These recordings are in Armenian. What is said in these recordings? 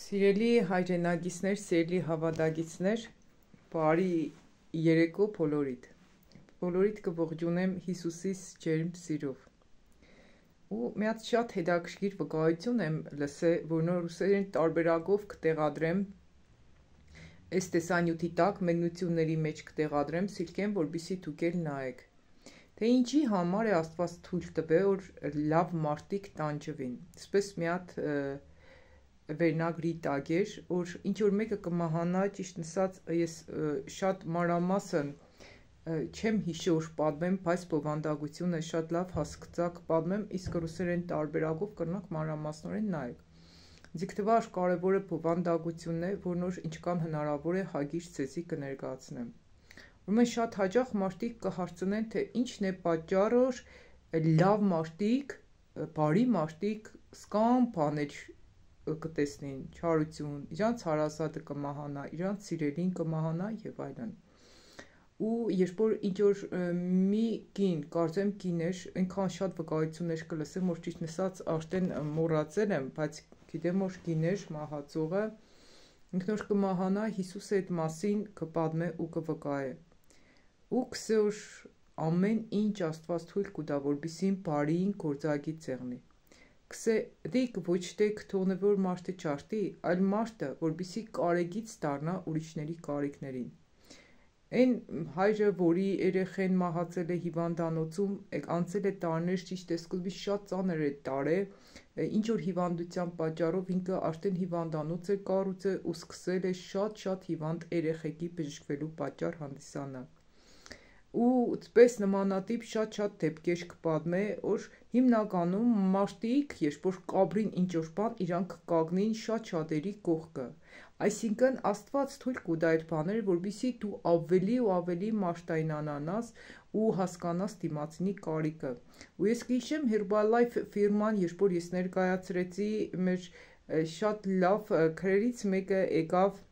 Սիրելի հայրենագիցներ, սիրելի հավատագիցներ, բարի երեկո բոլորիդ։ Բոլորիդ կողջունեմ Հիսուսիս ջերմ սիրով։ Ու մի հատ շատ հետաքրքիր վկայություն եմ լսել, որ նոր ռուսերեն տարբերակով կտեղադրեմ այս տեսանյութի տակ մեկնությունների մեջ կտեղադրեմ, սիրկեմ, որպեսզի դուք էլ նայեք։ Թե ինչի համար է Աստված թույլ տվել, որ լավ մարդիկ տանջվին։ Այսպես մի հատ վերնագրի տակ էր, որ ինչ որ մեկը կմահանա, ճիշտ ասած, ես շատ մանրամասն չեմ հիշի, որ պատմեմ, բայց բովանդակությունը շատ լավ հասկացաք պատմեմ, իսկ ռուսերեն տարբերակով կրնակ մանրամասնորեն նայեք։ Ձիգ թվար կարևորը բովանդակությունն է, որ նոր ինչքան հնարավոր է հագիր ցեզի կներկայացնեմ։ Ուրեմն շատ հաճախ մարդիկ կհարցնեն, թե ինչն է պատճառը, որ լավ մարդիկ, բարի մարդիկ սկամ բաներ կտեսնին, չարություն, իրանց հարազատը կմահանա, իրանց սիրելին կմահանա եւ այլն։ Ու երբ որ ինչ որ մի կին, կարծեմ կին էր, այնքան շատ վկայություններ կլսեմ, որ ճիշտ ասած արդեն մոռացել եմ, բայց գիտեմ որ կին էր մահացողը, ինքն որ կմահանա, Հիսուսը այդ մասին կպատմե ու կվկայե։ Ու կսոր ամեն ինչ Աստված թույլ կտա, որպեսզի բարիին գործակից եղնի։ Կսե դիք ոչ թե կթողնե որ մարդը չարտի, այլ մարդը, որպեսզի կարեգից դառնա ուրիշների կարիքներին։ Այն հայրը, որի երեխեն մահացել է հիվանդանոցում, անցել է տարիներ, ճիշտ է սկզբից շատ ծանր է տարե, ինչ որ հիվանդության պատճառով ինքը արդեն հիվանդանոց է կառուցել ու սկսել է շատ հիվանդ երեխեքի բժշկվելու պատճառ հանդիսանալ։ Ու ցպես նմանատիպ շատ դեպքեր կպատմե, որ հիմնականում մարդիկ, երբ որ կաբրին ինչ որ բան, իրանք կագնին շատ շատերի կողքը։ Այսինքն Աստված թույլ կտա այդ բաները, որպեսզի դու ավելի ու ավելի մաշտայնանաս ու հասկանաս դիմացինի կարիքը։ Ու ես կհիշեմ Herbalife ֆիրման, երբ որ ես ներկայացրեցի մեր շատ լավ քրերից մեկը եկավ,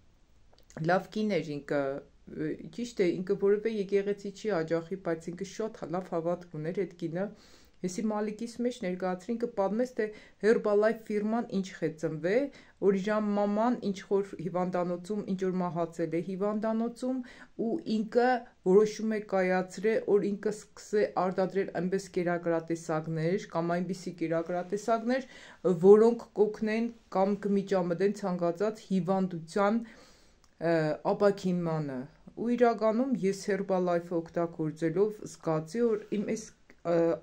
լավ կին էր ինքը, ճիշտ է, ինքը որևէ եկեղեցի չի աջախի, բայց ինքը շատ լավ հավատք ուներ այդ կինը։ Եսի մալիկիս մեջ ներկայացրի, ինքը պատմեց, թե Herbalife ֆիրման ինչք է ծնվել, որ իր մաման ինչ որ հիվանդանոցում ինչ որ մահացել է հիվանդանոցում ու ինքը որոշում է կայացրել, որ ինքը սկսե արտադրել այնպես կերակրատեսակներ կամ այնպիսի կերակրատեսակներ, որոնք կօգնեն կամ կմիջամտեն ցանկացած հիվանդության ապաքինմանը։ Ու իրականում ես Herbalife-ը օգտագործելով զգացի, որ իմ այս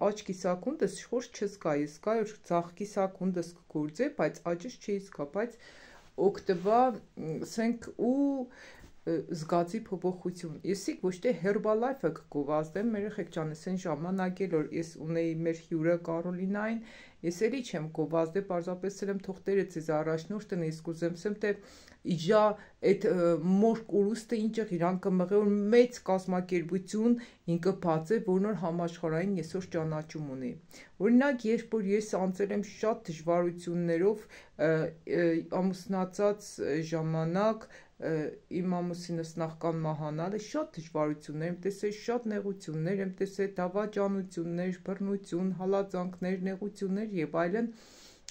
աջ կիսակունդս խոր չզգա, ես զգա, որ ձախ կիսակունդս կգործե, բայց աջս չի զգա, բայց օգտվա, ասենք, ու զգացի փոփոխություն։ Եսիկ ոչ թե Herbalife-ը կգովազդեմ, մեր երեխեք ջան, ասեն ժամանակ էլ որ ես ունեի մեր հյուրը Կարոլինային, ես էլի չեմ գովազդե, պարզապես եմ թող Տերը ձեզ առաջնորդ տնի, իսկ ուզեմ ասեմ, թե իջա այդ մորկ ուրուստը ինչ իրան կմղե, որ մեծ կազմակերպություն ինքը բաց է, որ նոր համաշխարհային այսօր ճանաչում ունի։ Օրինակ, երբ որ ես անցել եմ շատ դժվարություններով ամուսնացած ժամանակ, իմ ամուսինս նախքան մահանալը շատ դժվարություններ եմ տեսել, շատ նեղություններ եմ տեսել, դավաճանություններ, բռնություն, հալածանքներ, նեղություններ եւ այլն,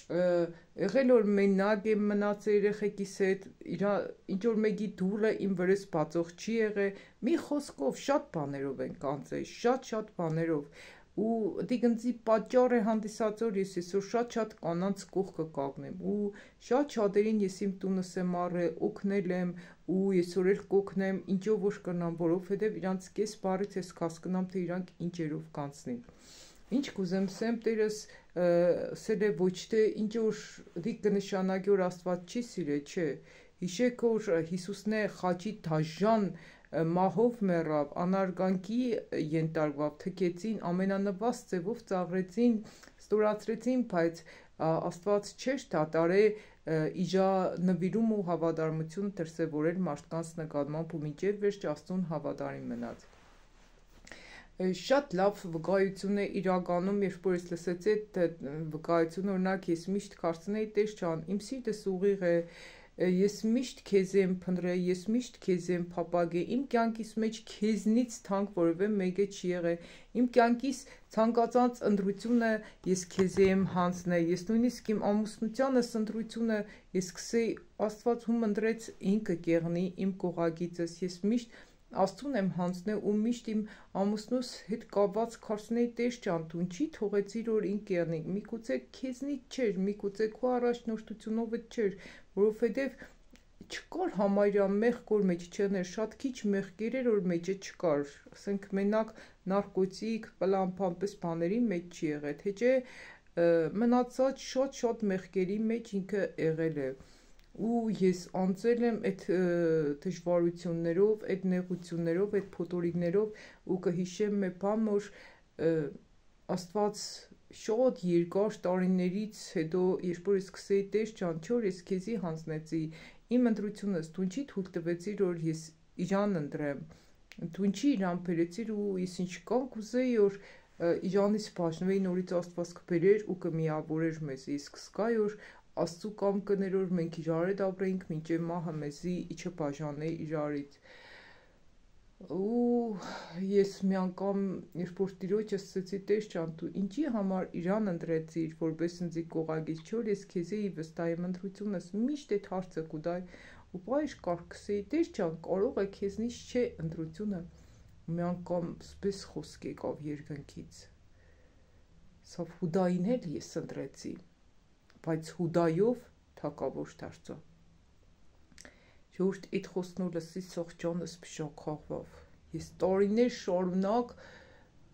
եղել որ մենակ եմ մնացել երեխեքիս հետ, ինչ որ մեկի դուրը իմ վրես բացող չի եղել, մի խոսքով շատ բաներով ենք անցել, շատ բաներով, ու դիգնցի պատճառ է հանդիսացել, ես այսօր շատ կանանց կողքը կանգնեմ, ու շատ շատերին ես իմ տունս եմ առել, օգնել եմ, ու այսօր էլ կօգնեմ, ինչով որ կնամ, որովհետև իրանց կես բարից ես կհասկանամ, թե իրանք ինչերով կանցնին։ Ինչ կուզեմ ասեմ, Տերս ասել է ոչ թե ինչ որ դիք կնշանակի, որ Աստված չի սիրել, չէ։ Հիշեք, որ Հիսուսն է խաչի դաժան մահով մեռավ, անարգանքի ենթարկվավ, թքեցին, ամենանվաստ ձևով ծաղրեցին, ստորացրեցին, բայց Աստված չէր դատարել իջա նվիրում ու հավատարմություն դրսևորել մարդկանց նկատմամբ ու մինչև վերջ Աստծուն հավատարիմ մնաց։ Շատ լավ վկայություն է իրականում, երբ որ ես լսեցի այդ վկայությունը, օրինակ ես միշտ կարծում էի, Տեր ջան, իմ սիրտս ուղիղ է, ես միշտ քեզ եմ փնտրել, ես միշտ քեզ եմ փապագել, իմ կյանքիս մեջ քեզնից թանկ որևէ մեկը չի եղել, իմ կյանքիս ցանկացած ընտրությունը ես քեզ եմ հանձնել, ես նույնիսկ իմ ամուսնությանս ընտրությունը ես սկսեի Աստված ում ընտրեց ինքը կեղնի իմ կողագիծս, ես միշտ Աստծուն եմ հանձնել ու միշտ իմ ամուսնուս հետ կապված քարսնեի Տեր ջան, դու ինչի թողեցիր որ ինք կեղնի, միգուցե քեզնից չէր, միգուցե քո առաջնորդությունով չէր, որովհետև չկար համարյա մեղք որ մեջ չներ, շատ քիչ մեղքեր էր որ մեջը չկար, ասենք մենակ նարկոտիկ, պլամփամպես բաների մեջ չի եղել, թե չէ մնացած շատ մեղքերի մեջ ինքը եղել է ու ես անցել եմ այդ դժվարություններով, այդ նեղություններով, այդ փոթորիկներով ու կհիշեմ մի բան որ Աստված շատ երկար տարիներից հետո երբ որ ես սկսեի Տեր ջան, չէ՞ որ ես քեզի հանձնեցի իմ ընտրությունս, դու ինչի թույլ տվեցիր որ ես իրան ընտրեմ, դու ինչի իրան բերեցիր ու ես ինչ կան կուզեի որ իրանից բաժնվեի նորից Աստված կբերեր ու կմիավորեր մեզ, ես կզգայի որ Աստծու կամքն էր որ մենք իրար հետ ապրեինք մինչև մահը մեզի չբաժանե իրարից ու ես մի անգամ երբ որ Տիրոջը ասեցի Տեր ջան դու ինչի համար իրան ընտրեցիր որպես ինձի կողագից չէ որ ես քեզի վստահ եմ ընտրությունս միշտ այդ հարցը կուտայ ու բայր կարկսեի Տեր ջան կարող է քեզնից չէ ընտրությունը մի անգամ սպես խոսք եկավ երկնքից սա Հուդային էլ ես ընտրեցի բայց Հուդայով թակավոր դարձա Ժողովուրդ այդ խոսքն լսի սողջանս փշաքաղվավ ես տարիներ շարունակ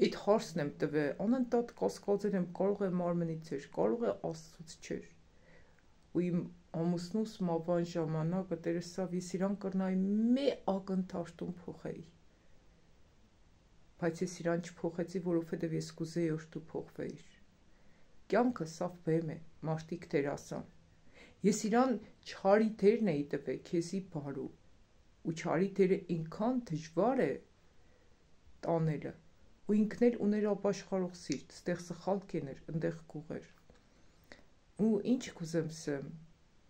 այդ հարցն եմ տվել անընդհատ կասկածել եմ կարող է մարմնից էր կարող է Աստծուց չէր ու իմ ամուսնուս մավան ժամանակը Տերեսավ ես իրան կրնայի մի ակնթարթում փոխեի բայց ես իրան չփոխեցի որովհետև ես կուզեի որ դու փոխվեիր կյանքը սա բեմ է մարդիկ դեր ասան ես իրան չարի դերն էի տվել քեզի բարու ու չարի դերը ինքան դժվար է տանելը ու ինքն էլ ուներ ապաշխարող սիրտ ստեղ սխալ կեներ ընդեղ գուղեր ու ինչ կուզեմ սեմ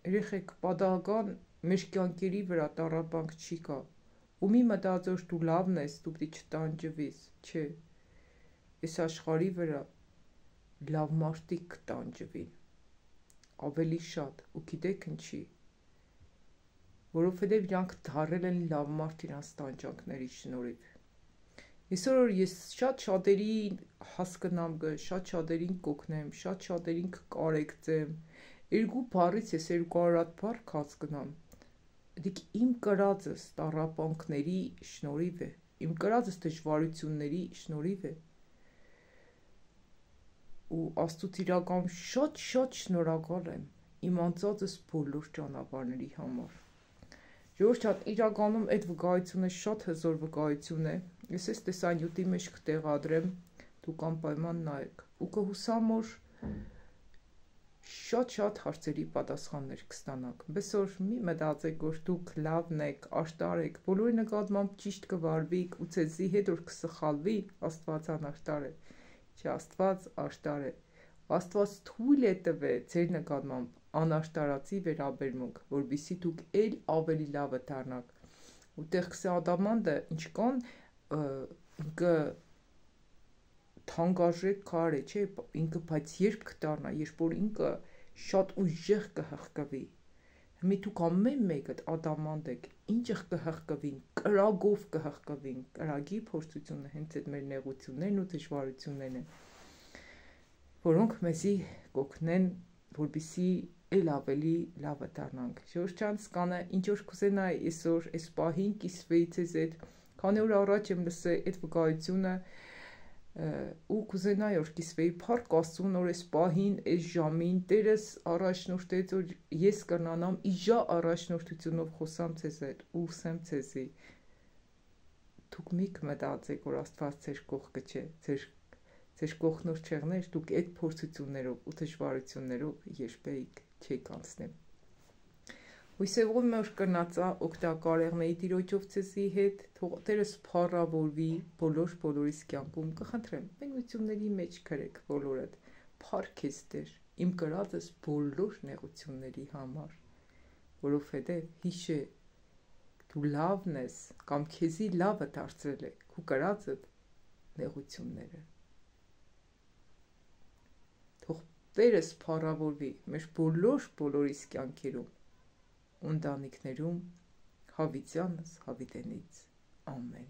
երեխեք պատահական մեր կյանքերի վրա տառապանք չի կա ու մի մտածոր դու լավն ես դու պիտի չտանջվիս չէ այս աշխարհի վրա լավ մարդիկ կտանջվին ավելի շատ ու գիտեք ինչի որովհետև իրանք դարել են լավ մարդ իրանց տանջանքների շնորհիվ այսօր որ ես շատ շատերի հասկնամ շատ շատերին կօգնեմ շատ շատերին կկարեկցեմ երկու բառից ես 200 հատ բառ հասկնամ դիք իմ կրածս տառապանքների շնորհիվ է իմ կրածս դժվարությունների շնորհիվ է ու Աստծուց իրական շատ շնորհակալ եմ իմ անցածս բոլոր ճանապարհների համար Ժողովուրդ իրականում այդ վկայությունը շատ հզոր վկայություն է ես այս տեսանյութի մեջ կտեղադրեմ դուք անպայման նայեք ու կհուսամ որ շատ հարցերի պատասխաններ կստանաք բեսօր մի մտածեք որ դուք լավն եք աշտար եք բոլորի նկատմամբ ճիշտ կվարվիք ու ցեզի հետ որ կսխալվի Աստված անաշտար է Չէ Աստված աշտար է Աստված թույլ է տվել ձեր նկատմամբ անաշտարացի վերաբերմունք որբիսի դուք էլ ավելի լավը դառնաք ու տեքստի ադամանդը ինչքան ինքը թանկարժեք քար է չէ ինքը բայց երբ կդառնա երբ որ ինքը շատ ուժեղ կհղկվի Հիմի դուք ամեն մեկդ ադամանդ եք ինչը կհղկվին կրագով կհղկվին կրագի փորձությունը հենց այդ մեր նեղություններն ու դժվարություններն են որոնք մեզի կօգնեն որբիսի էլ ավելի լավը դառնանք Ժորժանց կանը ինչ որ կուզենայի այսօր այս պահին կիսվեի ցեզ այդ քանի օր առաջ եմ լսել այդ վկայությունը ու կուզենայի որ կիսվեի փառք Աստծուն որ այս պահին այս ժամին Տերս առաջնորդեց որ ես կրնանամ իժա առաջնորդությունով խոսամ ցեզ հետ ու ուսեմ ցեզի դուք մի կմտածեք որ Աստված ձեր կողքը չէ ձեր կողքնոր չեղներ դուք այդ փորձություններով ու դժվարություններով երբեք չեք անցնի Հույսևում եմ որ կնացա օգտակար եղնեի Տիրոջով ցեզի հետ թող Տերս փառավորվի բոլորիս կյանքում կխնդրեմ մենությունների մեջ գրեք բոլորդ փառք ես Տեր իմ կրածս բոլոր նեղությունների համար որովհետև հիշե դու լավն ես կամ քեզի լավը դարձրել է քու կրածդ նեղությունները։ Թող Տերս փառավորվի մեր բոլորիս կյանքերում, ընտանիքներում, հավիտյանս հավիտենից, ամեն։